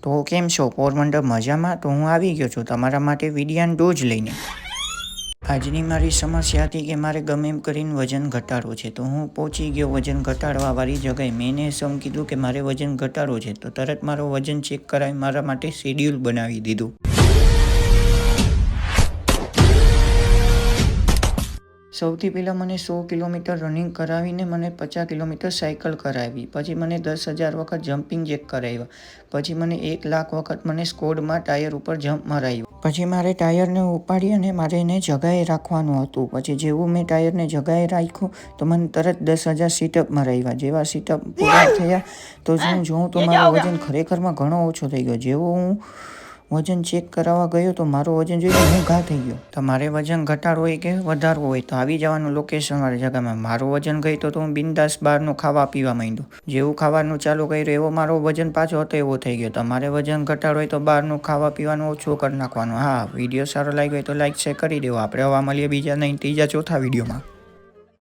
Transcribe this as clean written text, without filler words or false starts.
તો કેમ છો પોરબંદર મજામાં? તો હું આવી ગયો છું તમારા માટે વિડિયાન ડોઝ લઈને. આજની મારી સમસ્યા હતી કે મારે ગમે એમ કરીને વજન ઘટાડવું છે, તો હું પહોંચી ગયો વજન ઘટાડવાવાળી જગાએ. મેં એને સમ કીધું કે મારે વજન ઘટાડવું છે, તો તરત મારો વજન ચેક કરાવી મારા માટે શેડ્યુલ બનાવી દીધું. સૌથી પહેલાં મને 100 કિલોમીટર રનિંગ કરાવીને મને 50 કિલોમીટર સાયકલ કરાવી. પછી મને 10,000 વખત જમ્પિંગ જેક કરાવ્યા. પછી મને 1 લાખ વખત મને સ્કોડમાં ટાયર ઉપર જમ્પ મરાવ્યો. પછી મારે ટાયરને ઉપાડી અને મારે એને જગાએ રાખવાનું હતું. પછી જેવું મેં ટાયરને જગાએ રાખ્યું તો મને તરત 10,000 સીટઅપ મરાવ્યા. જેવા સીટઅપ પૂરા થયા તો હું જોઉં તો મારો વજન ખરેખરમાં ઘણો ઓછો થઈ ગયો. જેવો હું વજન ચેક કરાવવા ગયો તો મારો વજન જોઈને હું ઘા થઈ ગયો. તમારે વજન ઘટાડવું હોય કે વધારવું હોય તો આવી જવાનું લોકેશનવાળી જગ્યામાં. મારું વજન ગઈ તો હું બિંદાસ બહારનું ખાવા પીવા માંડ્યો. જેવું ખાવાનું ચાલુ કર્યું એવો મારો વજન પાછો હતો એવો થઈ ગયો. તમારે વજન ઘટાડવું હોય તો બહારનું ખાવા પીવાનું ઓછું કરી નાખવાનું. હા, વિડીયો સારો લાગ્યો હોય તો લાઈક શેર કરી દેવો. આપણે હવા મળીએ બીજા નહીં ત્રીજા ચોથા વિડીયોમાં.